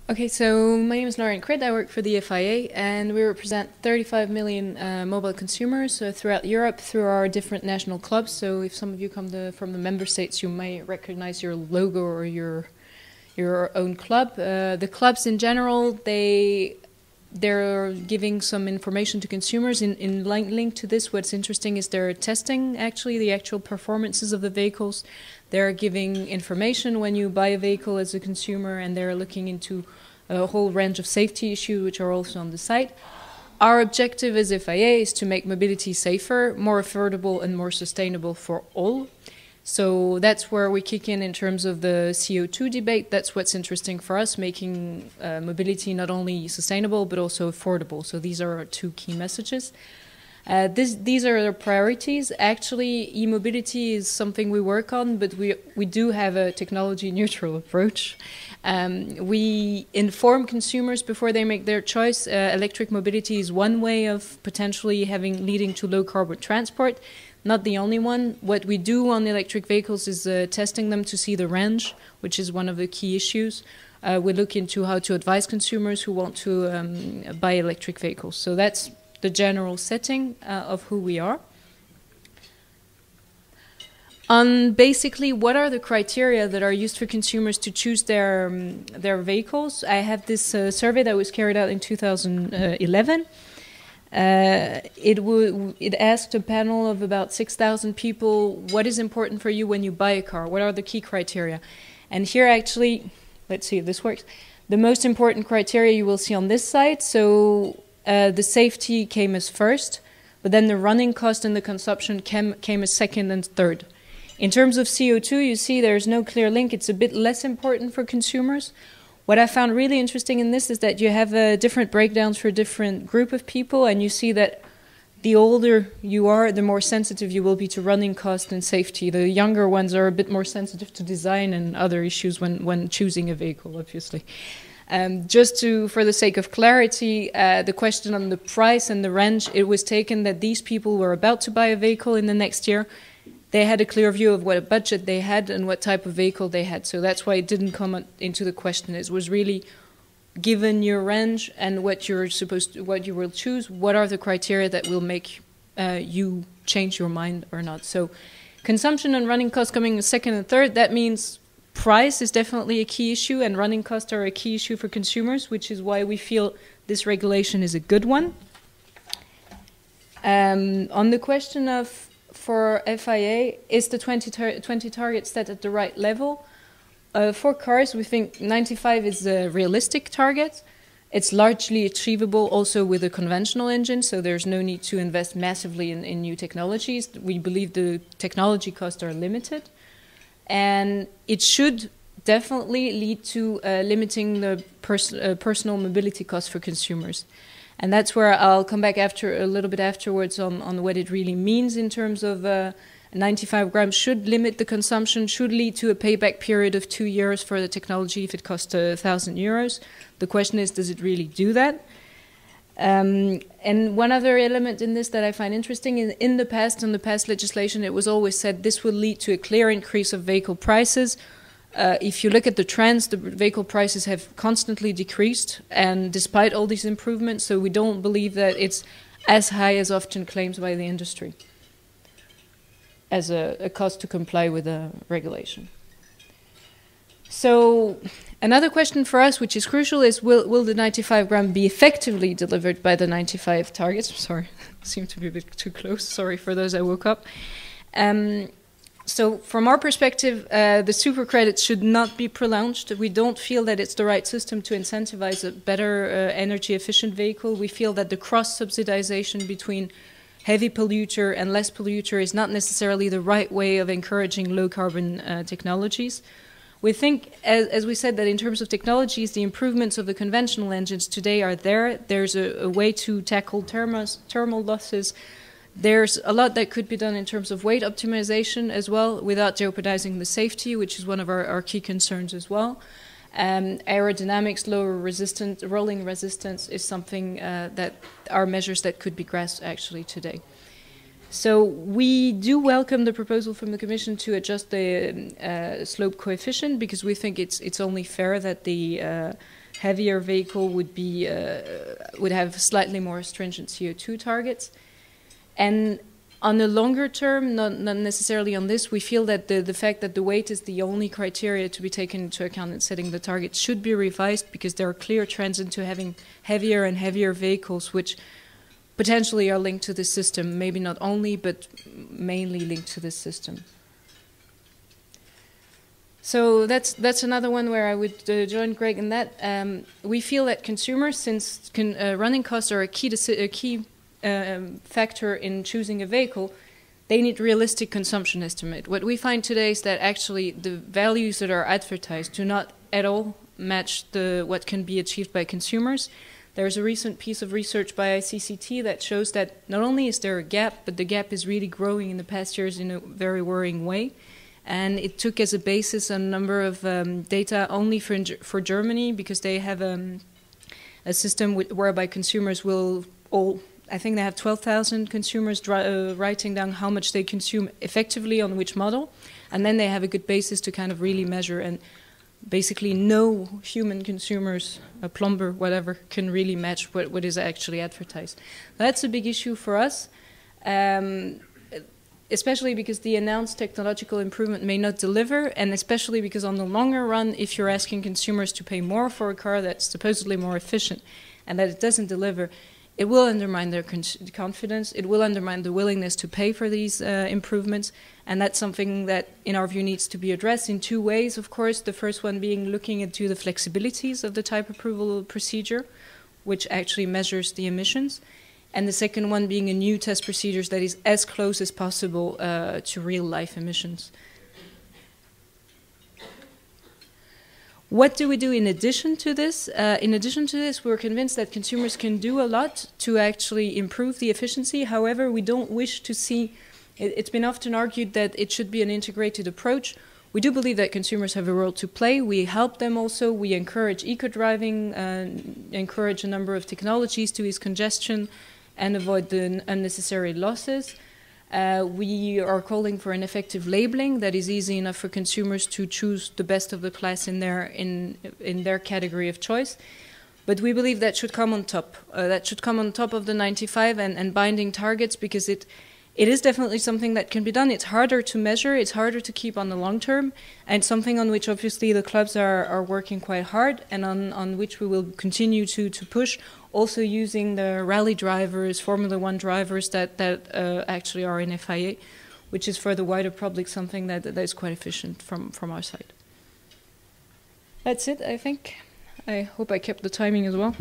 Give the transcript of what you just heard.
Okay, so my name is Laurianne Krid. I work for the FIA, and we represent 35 million mobile consumers throughout Europe through our different national clubs. So if some of you come from the member states, you may recognize your logo or your own club. The clubs in general, they're giving some information to consumers. In link to this, what's interesting is they're testing actually the actual performances of the vehicles. They're giving information when you buy a vehicle as a consumer, and they're looking into a whole range of safety issues which are also on the site. Our objective as FIA is to make mobility safer, more affordable and more sustainable for all. So that's where we kick in terms of the CO2 debate. That's what's interesting for us, making mobility not only sustainable but also affordable. So these are our two key messages. These are the priorities. Actually, e-mobility is something we work on, but we do have a technology-neutral approach. We inform consumers before they make their choice. Electric mobility is one way of potentially leading to low-carbon transport. Not the only one. What we do on electric vehicles is testing them to see the range, which is one of the key issues. We look into how to advise consumers who want to buy electric vehicles. So that's the general setting of who we are. On basically what are the criteria that are used for consumers to choose their vehicles, I have this survey that was carried out in 2011. It asked a panel of about 6,000 people, what is important for you when you buy a car? What are the key criteria? And here actually, let's see if this works. The most important criteria you will see on this side. So the safety came as first, but then the running cost and the consumption came as second and third. In terms of CO2, you see there's no clear link. It's a bit less important for consumers. What I found really interesting in this is that you have different breakdowns for a different group of people, and you see that the older you are, the more sensitive you will be to running cost and safety. The younger ones are a bit more sensitive to design and other issues when choosing a vehicle, obviously. For the sake of clarity, the question on the price and the range, it was taken that these people were about to buy a vehicle in the next year. They had a clear view of what budget they had and what type of vehicle they had. So that's why it didn't come into the question. It was really, given your range and what you will choose, what are the criteria that will make you change your mind or not. So consumption and running costs coming second and third, that means price is definitely a key issue, and running costs are a key issue for consumers, which is why we feel this regulation is a good one. On the question of, for FIA, is the 20 target set at the right level? For cars, we think 95 is a realistic target. It's largely achievable also with a conventional engine, so there's no need to invest massively in new technologies. We believe the technology costs are limited. And it should definitely lead to limiting the personal mobility costs for consumers. And that's where I'll come back a little bit afterwards on what it really means in terms of 95 grams should limit the consumption, should lead to a payback period of 2 years for the technology if it costs 1,000 euros. The question is, does it really do that? And one other element in this that I find interesting, in the past legislation, it was always said this will lead to a clear increase of vehicle prices. If you look at the trends, the vehicle prices have constantly decreased, and despite all these improvements, so we don't believe that it's as high as often claimed by the industry as a cost to comply with the regulation. So another question for us, which is crucial, is will the 95 gram be effectively delivered by the 95 targets? Sorry, seemed to be a bit too close. Sorry for those I woke up. So from our perspective, the super credits should not be prolonged. We don't feel that it's the right system to incentivize a better energy efficient vehicle. We feel that the cross-subsidization between heavy polluter and less polluter is not necessarily the right way of encouraging low-carbon technologies. We think, as we said, that in terms of technologies, the improvements of the conventional engines today are there. There's a way to tackle thermal losses. There's a lot that could be done in terms of weight optimization as well, without jeopardizing the safety, which is one of our key concerns as well. Aerodynamics, lower resistance, rolling resistance is something that are measures that could be grasped actually today. So we do welcome the proposal from the Commission to adjust the slope coefficient, because we think it's only fair that the heavier vehicle would have slightly more stringent CO2 targets. And on the longer term, not necessarily on this, we feel that the fact that the weight is the only criteria to be taken into account in setting the target should be revised, because there are clear trends into having heavier and heavier vehicles, which potentially are linked to this system, maybe not only, but mainly linked to this system. So that's another one where I would join Greg in that. We feel that consumers, since running costs are a key factor in choosing a vehicle, they need realistic consumption estimate. What we find today is that actually the values that are advertised do not at all match what can be achieved by consumers. There's a recent piece of research by ICCT that shows that not only is there a gap, but the gap is really growing in the past years in a very worrying way. And it took as a basis a number of data only for Germany, because they have a system whereby consumers will I think they have 12,000 consumers writing down how much they consume effectively on which model. And then they have a good basis to kind of really measure, and basically no human consumers, a plumber, whatever, can really match what is actually advertised. That's a big issue for us, especially because the announced technological improvement may not deliver, and especially because on the longer run, if you're asking consumers to pay more for a car that's supposedly more efficient and that it doesn't deliver, it will undermine their confidence, it will undermine the willingness to pay for these improvements, and that's something that, in our view, needs to be addressed in two ways, of course. The first one being looking into the flexibilities of the type approval procedure, which actually measures the emissions, and the second one being a new test procedure that is as close as possible to real-life emissions. What do we do in addition to this? In addition to this, we're convinced that consumers can do a lot to actually improve the efficiency. However, we don't wish to see, it's been often argued that it should be an integrated approach. We do believe that consumers have a role to play. We help them also. We encourage eco-driving, encourage a number of technologies to ease congestion and avoid the unnecessary losses. We are calling for an effective labeling that is easy enough for consumers to choose the best of the class in their category of choice. But we believe that should come on top. That should come on top of the 95 and binding targets, because it is definitely something that can be done. It's harder to measure, it's harder to keep on the long term, and something on which obviously the clubs are working quite hard, and on which we will continue to push, also using the rally drivers, Formula One drivers that actually are in FIA, which is for the wider public something that is quite efficient from our side. That's it, I think. I hope I kept the timing as well.